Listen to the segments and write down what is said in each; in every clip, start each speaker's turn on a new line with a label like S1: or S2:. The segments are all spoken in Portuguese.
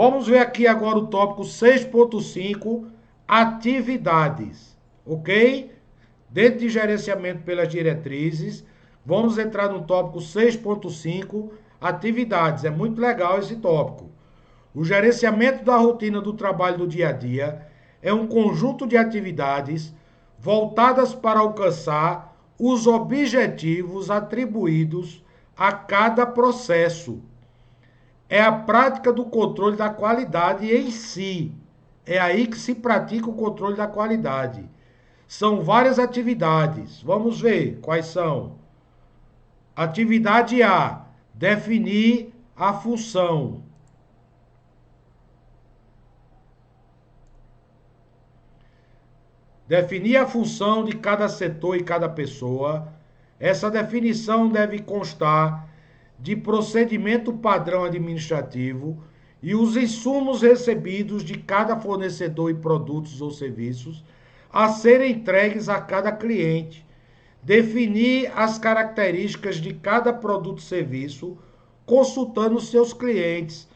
S1: Vamos ver aqui agora o tópico 6.5, atividades, ok? Dentro de gerenciamento pelas diretrizes, vamos entrar no tópico 6.5, atividades. É muito legal esse tópico. O gerenciamento da rotina do trabalho do dia a dia é um conjunto de atividades voltadas para alcançar os objetivos atribuídos a cada processo. É a prática do controle da qualidade em si. É aí que se pratica o controle da qualidade. São várias atividades. Vamos ver quais são. Atividade A: definir a função. Definir a função de cada setor e cada pessoa. Essa definição deve constar de procedimento padrão administrativo e os insumos recebidos de cada fornecedor e produtos ou serviços a serem entregues a cada cliente. Definir as características de cada produto e serviço, consultando seus clientes.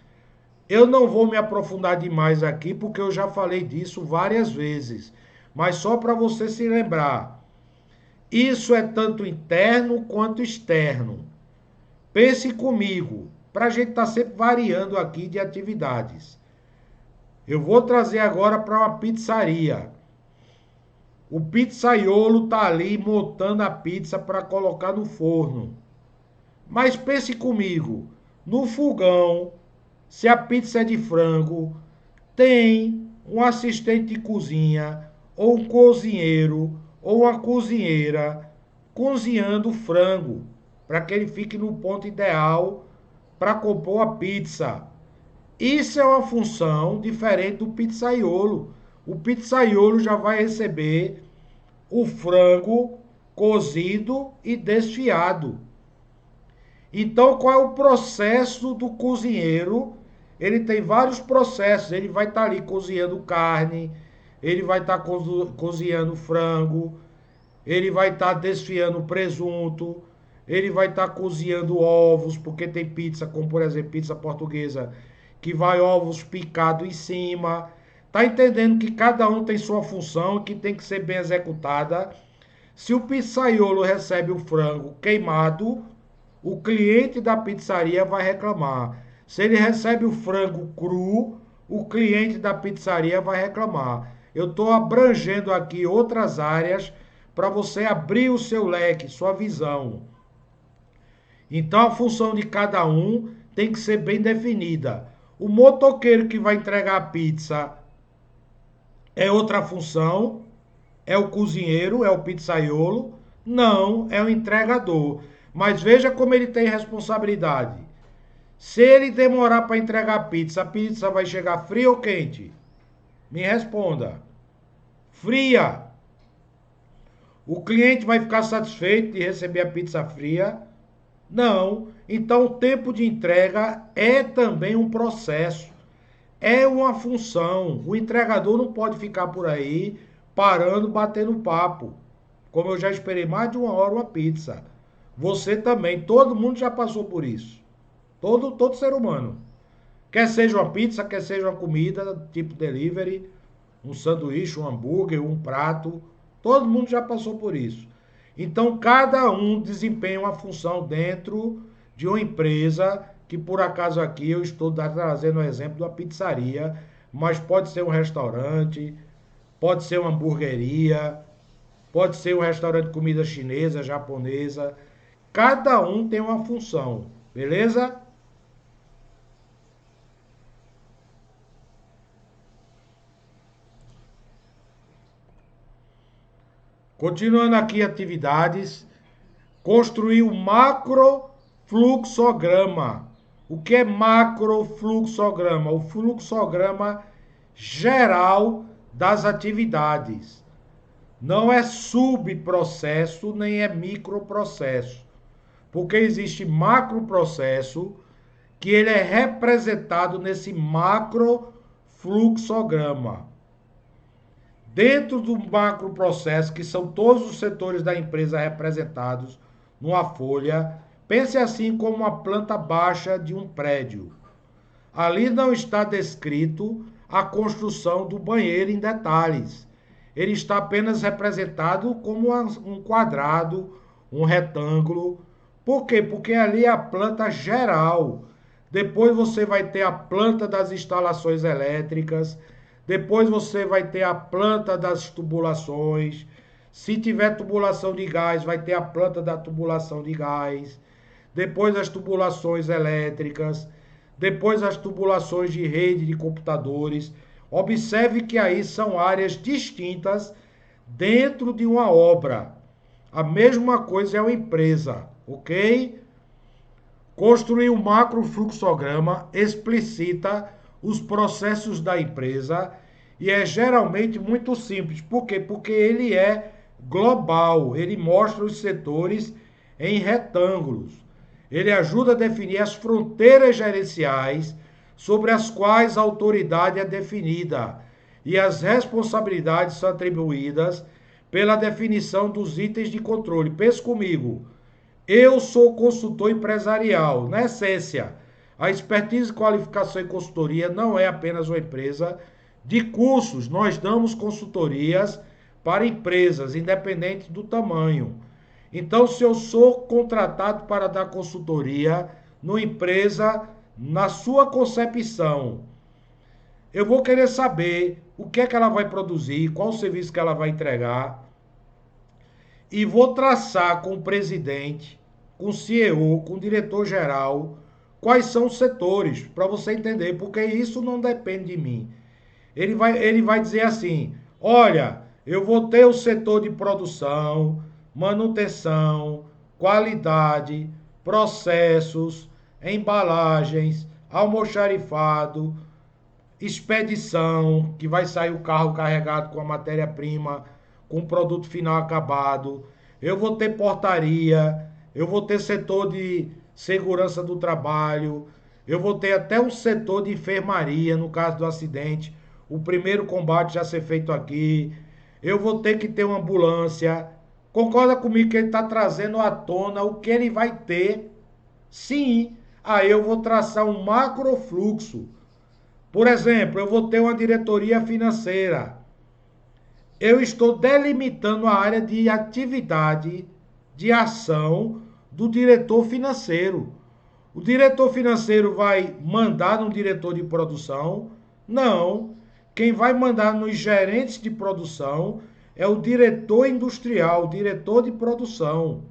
S1: Eu não vou me aprofundar demais aqui, porque eu já falei disso várias vezes. Mas só para você se lembrar, isso é tanto interno quanto externo. Pense comigo, para a gente estar sempre variando aqui de atividades. Eu vou trazer agora para uma pizzaria. O pizzaiolo está ali montando a pizza para colocar no forno. Mas pense comigo, no fogão, se a pizza é de frango, tem um assistente de cozinha, ou um cozinheiro, ou uma cozinheira, cozinhando o frango, para que ele fique no ponto ideal para compor a pizza. Isso é uma função diferente do pizzaiolo. O pizzaiolo já vai receber o frango cozido e desfiado. Então, qual é o processo do cozinheiro? Ele tem vários processos. Ele vai estar ali cozinhando carne, ele vai estar cozinhando frango, ele vai estar desfiando presunto, ele vai estar cozinhando ovos, porque tem pizza, como por exemplo, pizza portuguesa, que vai ovos picados em cima. Tá entendendo que cada um tem sua função e que tem que ser bem executada? Se o pizzaiolo recebe o frango queimado, o cliente da pizzaria vai reclamar. Se ele recebe o frango cru, o cliente da pizzaria vai reclamar. Eu estou abrangendo aqui outras áreas para você abrir o seu leque, sua visão. Então a função de cada um tem que ser bem definida. O motoqueiro que vai entregar a pizza é outra função? É o cozinheiro? É o pizzaiolo? Não, é o entregador. Mas veja como ele tem responsabilidade. Se ele demorar para entregar a pizza vai chegar fria ou quente? Me responda. Fria. O cliente vai ficar satisfeito de receber a pizza fria? Não. Então, o tempo de entrega é também um processo. É uma função. O entregador não pode ficar por aí parando, batendo papo. Como eu já esperei mais de uma hora uma pizza. Você também. Todo mundo já passou por isso. Todo ser humano. Quer seja uma pizza, quer seja uma comida, tipo delivery, um sanduíche, um hambúrguer, um prato. Todo mundo já passou por isso. Então, cada um desempenha uma função dentro de uma empresa, que por acaso aqui eu estou trazendo o exemplo de uma pizzaria, mas pode ser um restaurante, pode ser uma hamburgueria, pode ser um restaurante de comida chinesa, japonesa. Cada um tem uma função, beleza? Continuando aqui atividades, construir o macrofluxograma. O que é macrofluxograma? O fluxograma geral das atividades. Não é subprocesso nem é microprocesso. Porque existe macroprocesso que ele é representado nesse macrofluxograma. Dentro do macroprocesso, que são todos os setores da empresa representados numa folha, pense assim como uma planta baixa de um prédio. Ali não está descrito a construção do banheiro em detalhes. Ele está apenas representado como um quadrado, um retângulo. Por quê? Porque ali é a planta geral. Depois você vai ter a planta das instalações elétricas. Depois você vai ter a planta das tubulações. Se tiver tubulação de gás, vai ter a planta da tubulação de gás. Depois as tubulações elétricas. Depois as tubulações de rede de computadores. Observe que aí são áreas distintas dentro de uma obra. A mesma coisa é uma empresa, ok? Construir um macrofluxograma explicita os processos da empresa e é geralmente muito simples. Por quê? Porque ele é global, ele mostra os setores em retângulos. Ele ajuda a definir as fronteiras gerenciais sobre as quais a autoridade é definida e as responsabilidades são atribuídas pela definição dos itens de controle. Pense comigo. Eu sou consultor empresarial. Na essência, a expertise, qualificação e consultoria não é apenas uma empresa de cursos. Nós damos consultorias para empresas, independente do tamanho. Então, se eu sou contratado para dar consultoria numa empresa, na sua concepção, eu vou querer saber o que é que ela vai produzir, qual o serviço que ela vai entregar, e vou traçar com o presidente, com o CEO, com o diretor-geral, quais são os setores, para você entender, porque isso não depende de mim. Ele vai dizer assim, olha, eu vou ter o setor de produção, manutenção, qualidade, processos, embalagens, almoxarifado, expedição, que vai sair o carro carregado com a matéria-prima, com o produto final acabado. Eu vou ter portaria, eu vou ter setor de segurança do trabalho, eu vou ter até um setor de enfermaria no caso do acidente, o primeiro combate já ser feito aqui. Eu vou ter que ter uma ambulância. Concorda comigo que ele está trazendo à tona o que ele vai ter? Sim, aí eu vou traçar um macrofluxo. Por exemplo, eu vou ter uma diretoria financeira. Eu estou delimitando a área de atividade, de ação do diretor financeiro. O diretor financeiro vai mandar no diretor de produção? Não. Quem vai mandar nos gerentes de produção é o diretor industrial, o diretor de produção.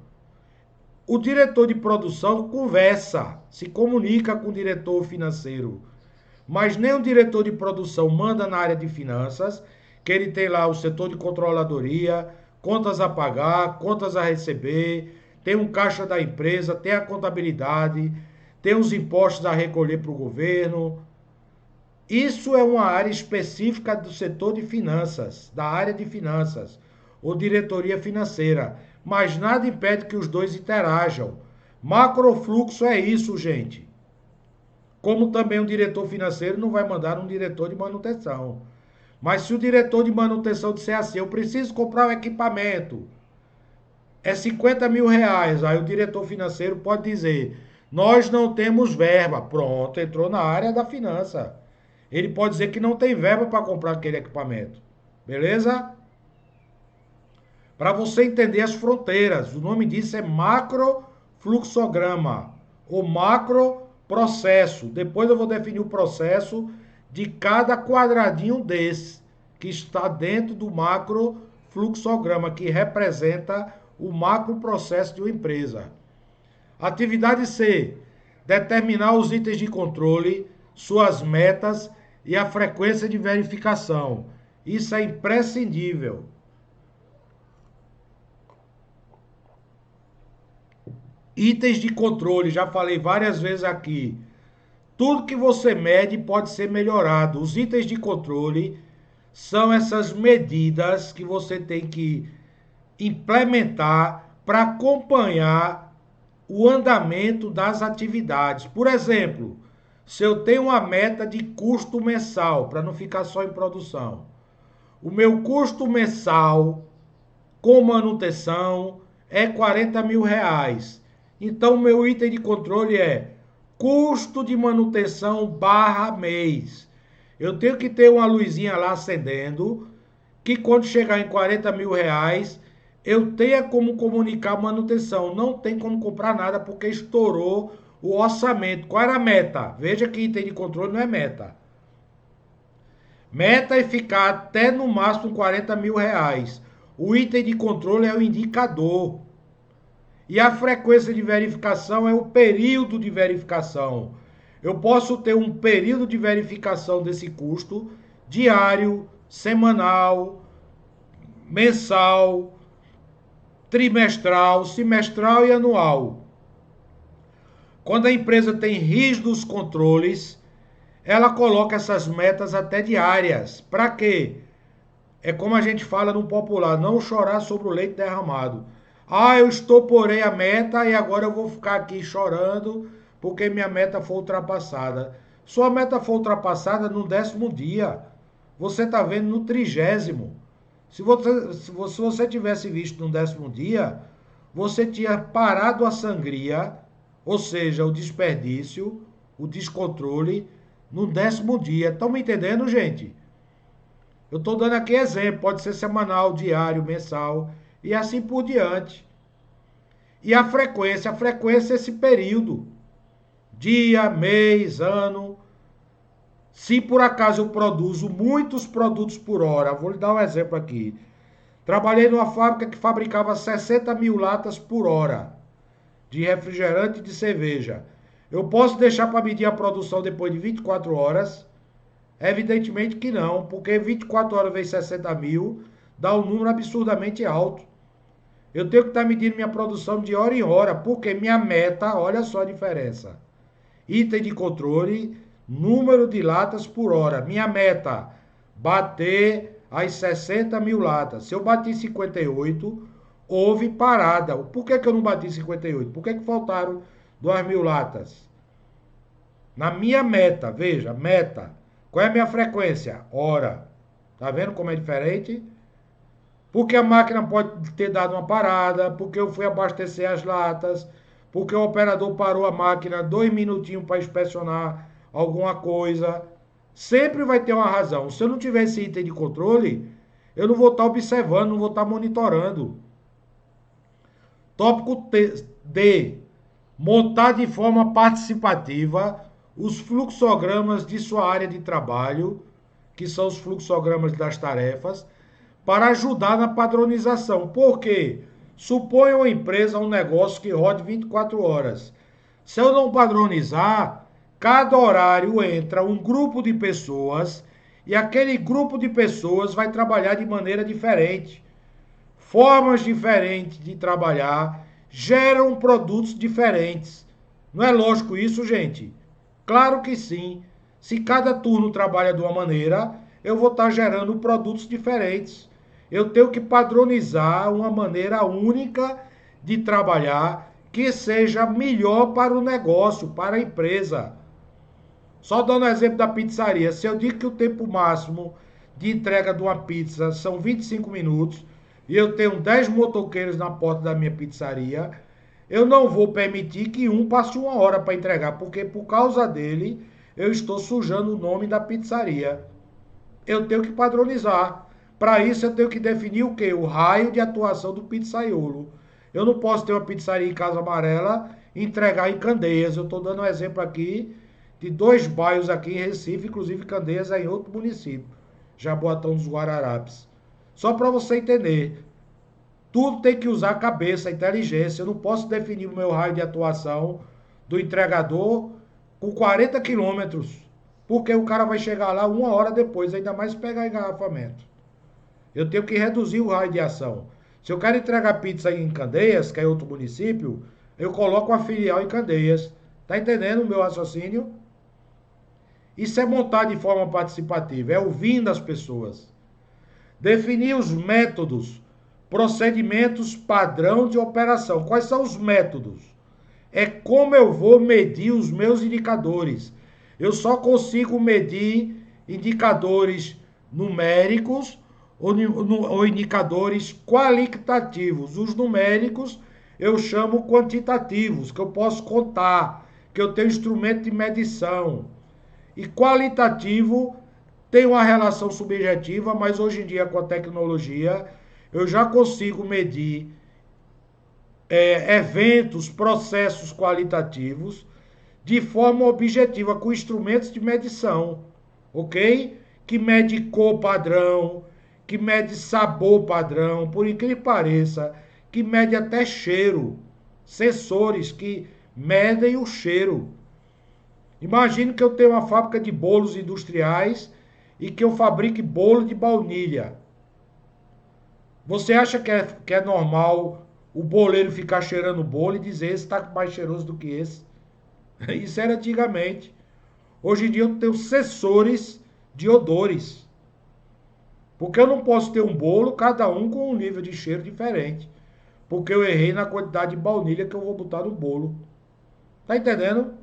S1: O diretor de produção conversa, se comunica com o diretor financeiro. Mas nem o diretor de produção manda na área de finanças, que ele tem lá o setor de controladoria, contas a pagar, contas a receber, tem um caixa da empresa, tem a contabilidade, tem os impostos a recolher para o governo. Isso é uma área específica do setor de finanças, da área de finanças, ou diretoria financeira. Mas nada impede que os dois interajam. Macrofluxo é isso, gente. Como também o diretor financeiro não vai mandar um diretor de manutenção. Mas se o diretor de manutenção disser assim, eu preciso comprar um equipamento, é 50 mil reais, aí o diretor financeiro pode dizer, nós não temos verba. Pronto, entrou na área da finança. Ele pode dizer que não tem verba para comprar aquele equipamento. Beleza? Para você entender as fronteiras, o nome disso é macrofluxograma, ou macroprocesso. Depois eu vou definir o processo de cada quadradinho desse, que está dentro do macrofluxograma, que representa o macroprocesso de uma empresa. Atividade C, determinar os itens de controle, suas metas e a frequência de verificação. Isso é imprescindível. Itens de controle, já falei várias vezes aqui. Tudo que você mede pode ser melhorado. Os itens de controle são essas medidas que você tem que implementar para acompanhar o andamento das atividades. Por exemplo, se eu tenho uma meta de custo mensal, para não ficar só em produção, o meu custo mensal com manutenção é 40 mil reais. Então, o meu item de controle é custo de manutenção barra mês. Eu tenho que ter uma luzinha lá acendendo, que quando chegar em 40 mil reais, eu tenha como comunicar manutenção. Não tem como comprar nada porque estourou o orçamento. Qual era a meta? Veja que item de controle não é meta. Meta é ficar até no máximo 40 mil reais. O item de controle é o indicador. E a frequência de verificação é o período de verificação. Eu posso ter um período de verificação desse custo diário, semanal, mensal, trimestral, semestral e anual. Quando a empresa tem rígidos controles, ela coloca essas metas até diárias. Para quê? É como a gente fala no popular, não chorar sobre o leite derramado. Ah, eu estourei a meta e agora eu vou ficar aqui chorando porque minha meta foi ultrapassada. Sua meta foi ultrapassada no 10º dia. Você está vendo no 30º. Se você tivesse visto no 10º dia, você tinha parado a sangria, ou seja, o desperdício, o descontrole, no 10º dia. Estão me entendendo, gente? Eu estou dando aqui exemplo, pode ser semanal, diário, mensal e assim por diante. E a frequência é esse período. Dia, mês, ano. Se por acaso eu produzo muitos produtos por hora, vou lhe dar um exemplo aqui. Trabalhei numa fábrica que fabricava 60 mil latas por hora de refrigerante e de cerveja. Eu posso deixar para medir a produção depois de 24 horas? Evidentemente que não, porque 24 horas vezes 60 mil dá um número absurdamente alto. Eu tenho que estar medindo minha produção de hora em hora, porque minha meta, olha só a diferença. Item de controle, número de latas por hora. Minha meta, bater as 60 mil latas. Se eu bati 58, houve parada. Por que eu não bati 58? Por que faltaram 2 mil latas? Na minha meta, veja, meta. Qual é a minha frequência? Hora. Tá vendo como é diferente? Porque a máquina pode ter dado uma parada, porque eu fui abastecer as latas, porque o operador parou a máquina 2 minutinhos para inspecionar alguma coisa. Sempre vai ter uma razão. Se eu não tiver esse item de controle, eu não vou estar observando, não vou estar monitorando. Tópico D. Montar de forma participativa os fluxogramas de sua área de trabalho, que são os fluxogramas das tarefas, para ajudar na padronização. Por quê? Suponha uma empresa, um negócio que rode 24 horas. Se eu não padronizar, cada horário entra um grupo de pessoas e aquele grupo de pessoas vai trabalhar de maneira diferente. Formas diferentes de trabalhar geram produtos diferentes. Não é lógico isso, gente? Claro que sim. Se cada turno trabalha de uma maneira, eu vou estar gerando produtos diferentes. Eu tenho que padronizar uma maneira única de trabalhar que seja melhor para o negócio, para a empresa. Só dando o exemplo da pizzaria. Se eu digo que o tempo máximo de entrega de uma pizza são 25 minutos e eu tenho 10 motoqueiros na porta da minha pizzaria, eu não vou permitir que um passe 1 hora para entregar, porque por causa dele eu estou sujando o nome da pizzaria. Eu tenho que padronizar. Para isso eu tenho que definir o quê? O raio de atuação do pizzaiolo. Eu não posso ter uma pizzaria em Casa Amarela e entregar em Candeias. Eu estou dando um exemplo aqui de 2 bairros aqui em Recife, inclusive Candeias é em outro município, Jaboatão dos Guararapes. Só para você entender, tudo tem que usar a cabeça, a inteligência. Eu não posso definir o meu raio de atuação do entregador com 40 quilômetros, porque o cara vai chegar lá 1 hora depois, ainda mais pegar engarrafamento. Eu tenho que reduzir o raio de ação. Se eu quero entregar pizza em Candeias, que é outro município, eu coloco uma filial em Candeias. Tá entendendo o meu raciocínio? Isso é montar de forma participativa, é ouvindo as pessoas. Definir os métodos, procedimentos padrão de operação. Quais são os métodos? É como eu vou medir os meus indicadores. Eu só consigo medir indicadores numéricos ou indicadores qualitativos. Os numéricos eu chamo quantitativos, que eu posso contar, que eu tenho instrumento de medição. E qualitativo tem uma relação subjetiva, mas hoje em dia com a tecnologia eu já consigo medir eventos, processos qualitativos de forma objetiva, com instrumentos de medição, ok? Que mede cor padrão, que mede sabor padrão, por incrível que pareça, que mede até cheiro, sensores que medem o cheiro. Imagine que eu tenho uma fábrica de bolos industriais e que eu fabrique bolo de baunilha. Você acha que é normal o boleiro ficar cheirando o bolo e dizer esse está mais cheiroso do que esse? Isso era antigamente. Hoje em dia eu tenho sensores de odores. Porque eu não posso ter um bolo, cada um com um nível de cheiro diferente. Porque eu errei na quantidade de baunilha que eu vou botar no bolo. Tá entendendo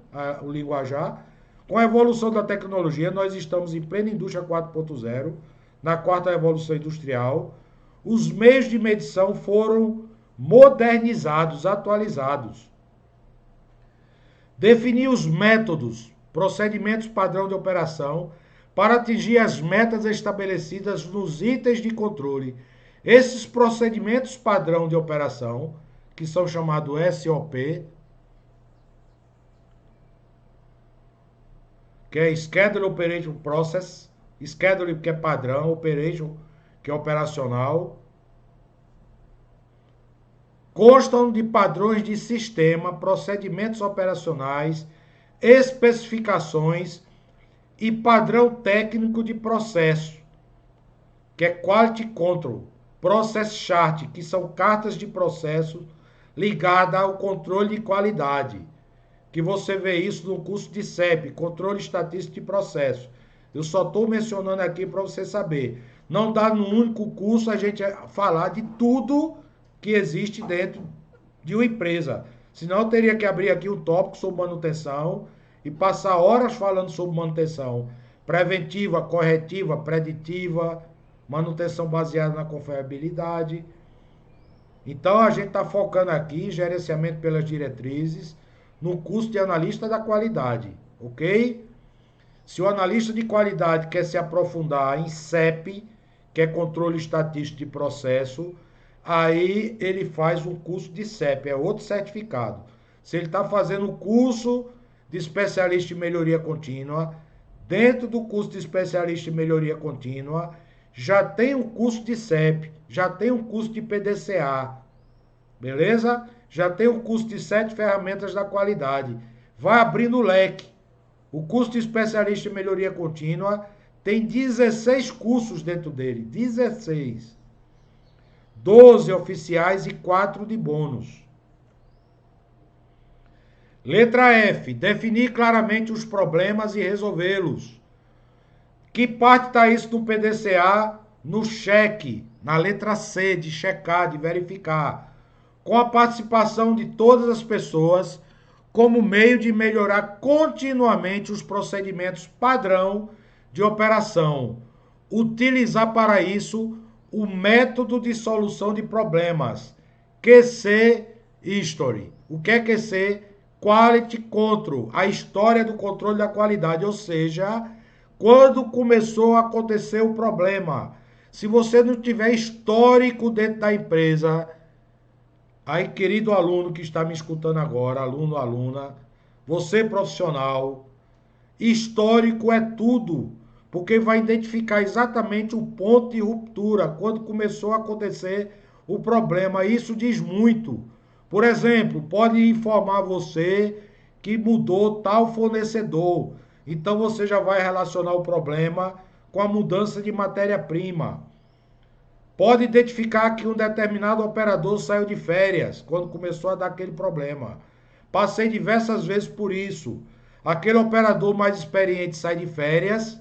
S1: o linguajar? Com a evolução da tecnologia, nós estamos em plena indústria 4.0, na quarta revolução industrial. Os meios de medição foram modernizados, atualizados. Definir os métodos, procedimentos padrão de operação para atingir as metas estabelecidas nos itens de controle. Esses procedimentos padrão de operação, que são chamados SOP, que é Schedule Operation Process, Schedule que é padrão, Operation que é operacional, constam de padrões de sistema, procedimentos operacionais, especificações e padrão técnico de processo, que é Quality Control, Process Chart, que são cartas de processo ligadas ao controle de qualidade, que você vê isso no curso de CEP, Controle Estatístico de Processo. Eu só estou mencionando aqui para você saber. Não dá num único curso a gente falar de tudo que existe dentro de uma empresa. Senão eu teria que abrir aqui um tópico sobre manutenção e passar horas falando sobre manutenção preventiva, corretiva, preditiva, manutenção baseada na confiabilidade. Então a gente está focando aqui em gerenciamento pelas diretrizes, no curso de analista da qualidade, ok? Se o analista de qualidade quer se aprofundar em CEP, que é controle estatístico de processo, aí ele faz um curso de CEP, é outro certificado. Se ele está fazendo o curso de especialista em melhoria contínua, dentro do curso de especialista em melhoria contínua, já tem um curso de CEP, já tem um curso de PDCA, beleza? Já tem um curso de 7 ferramentas da qualidade. Vai abrindo o leque. O curso de especialista em melhoria contínua tem 16 cursos dentro dele. 16. 12 oficiais e 4 de bônus. Letra F. Definir claramente os problemas e resolvê-los. Que parte está isso no PDCA? No cheque. Na letra C, de checar, de verificar. Com a participação de todas as pessoas, como meio de melhorar continuamente os procedimentos padrão de operação. Utilizar para isso o método de solução de problemas, QC History. O que é QC? Quality Control, a história do controle da qualidade, ou seja, quando começou a acontecer o problema. Se você não tiver histórico dentro da empresa, aí, querido aluno que está me escutando agora, aluno, aluna, você profissional, histórico é tudo, porque vai identificar exatamente o ponto de ruptura, quando começou a acontecer o problema. Isso diz muito. Por exemplo, pode informar você que mudou tal fornecedor. Então você já vai relacionar o problema com a mudança de matéria-prima. Pode identificar que um determinado operador saiu de férias quando começou a dar aquele problema. Passei diversas vezes por isso. Aquele operador mais experiente sai de férias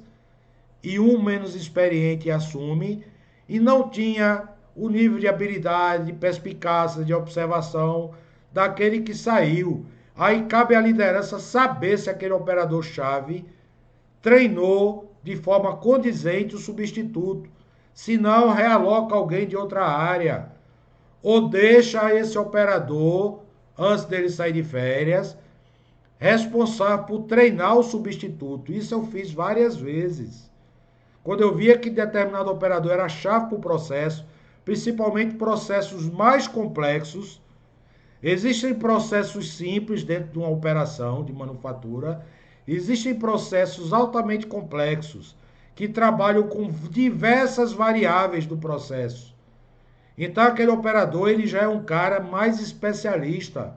S1: e um menos experiente assume e não tinha o nível de habilidade, de perspicácia, de observação daquele que saiu. Aí cabe à liderança saber se aquele operador-chave treinou de forma condizente o substituto. Se não, realoca alguém de outra área. Ou deixa esse operador, antes dele sair de férias, responsável por treinar o substituto. Isso eu fiz várias vezes. Quando eu via que determinado operador era chave para o processo, principalmente processos mais complexos, existem processos simples dentro de uma operação de manufatura, existem processos altamente complexos que trabalham com diversas variáveis do processo. Então aquele operador ele já é um cara mais especialista,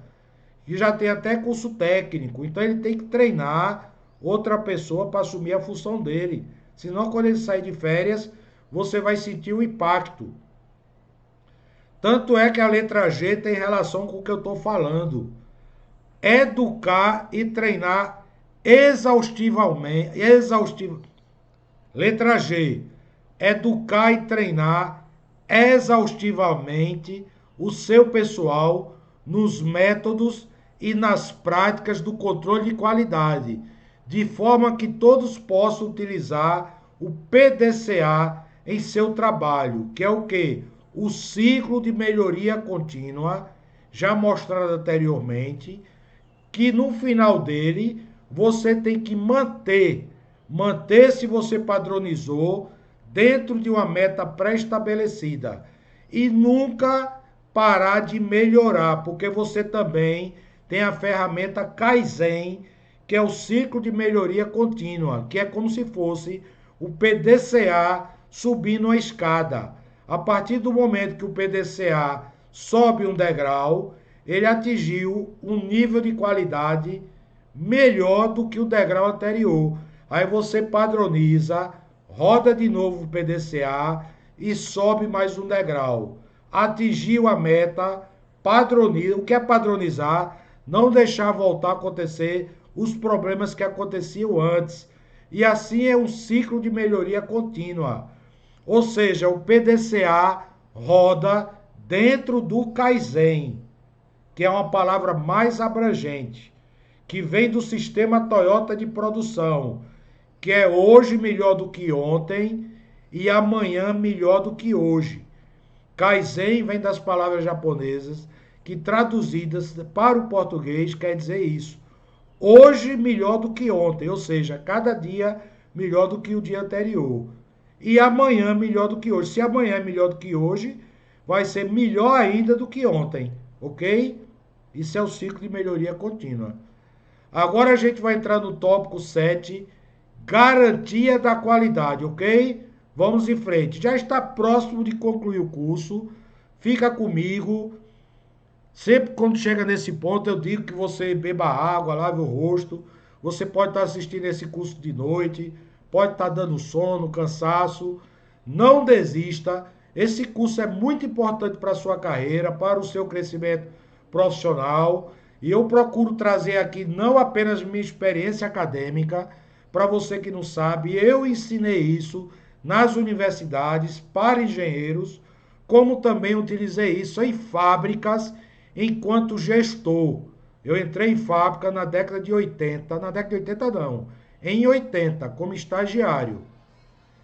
S1: que já tem até curso técnico, então ele tem que treinar outra pessoa para assumir a função dele. Senão quando ele sair de férias, você vai sentir o impacto. Tanto é que a letra G tem relação com o que eu estou falando. Educar e treinar exaustivamente. Letra G. Educar e treinar exaustivamente o seu pessoal nos métodos e nas práticas do controle de qualidade, de forma que todos possam utilizar o PDCA em seu trabalho, que é o quê? O ciclo de melhoria contínua, já mostrado anteriormente, que no final dele você tem que manter se você padronizou dentro de uma meta pré-estabelecida e nunca parar de melhorar, porque você também tem a ferramenta Kaizen, que é o ciclo de melhoria contínua, que é como se fosse o PDCA subindo a escada. A partir do momento que o PDCA sobe um degrau, ele atingiu um nível de qualidade melhor do que o degrau anterior. Aí você padroniza, roda de novo o PDCA e sobe mais um degrau. Atingiu a meta, padroniza. O que é padronizar? Não deixar voltar a acontecer os problemas que aconteciam antes. E assim é um ciclo de melhoria contínua. Ou seja, o PDCA roda dentro do Kaizen, que é uma palavra mais abrangente, que vem do sistema Toyota de produção, que é hoje melhor do que ontem e amanhã melhor do que hoje. Kaizen vem das palavras japonesas, que traduzidas para o português quer dizer isso. Hoje melhor do que ontem, ou seja, cada dia melhor do que o dia anterior. E amanhã melhor do que hoje. Se amanhã é melhor do que hoje, vai ser melhor ainda do que ontem, ok? Isso é o ciclo de melhoria contínua. Agora a gente vai entrar no tópico 7, garantia da qualidade, ok? Vamos em frente. Já está próximo de concluir o curso. Fica comigo. Sempre quando chega nesse ponto, eu digo que você beba água, lave o rosto. Você pode estar assistindo esse curso de noite, pode estar dando sono, cansaço. Não desista. Esse curso é muito importante para a sua carreira, para o seu crescimento profissional. E eu procuro trazer aqui não apenas minha experiência acadêmica, para você que não sabe, eu ensinei isso nas universidades para engenheiros, como também utilizei isso em fábricas enquanto gestor. Eu entrei em fábrica na década de 80, na década de 80 não, em 80, como estagiário.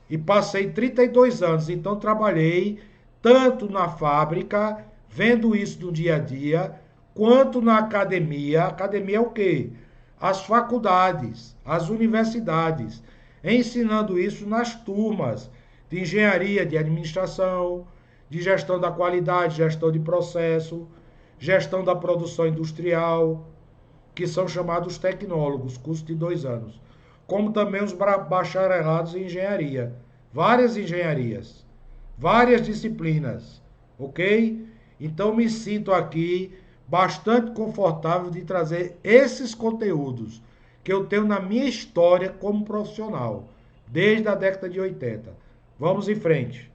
S1: E passei 32 anos, então trabalhei tanto na fábrica, vendo isso no dia a dia, quanto na academia. Academia é o quê? As faculdades, as universidades, ensinando isso nas turmas de engenharia, de administração, de gestão da qualidade, gestão de processo, gestão da produção industrial, que são chamados tecnólogos, curso de 2 anos, como também os bacharelados em engenharia, várias engenharias, várias disciplinas, ok? Então me sinto aqui bastante confortável de trazer esses conteúdos que eu tenho na minha história como profissional, desde a década de 80. Vamos em frente.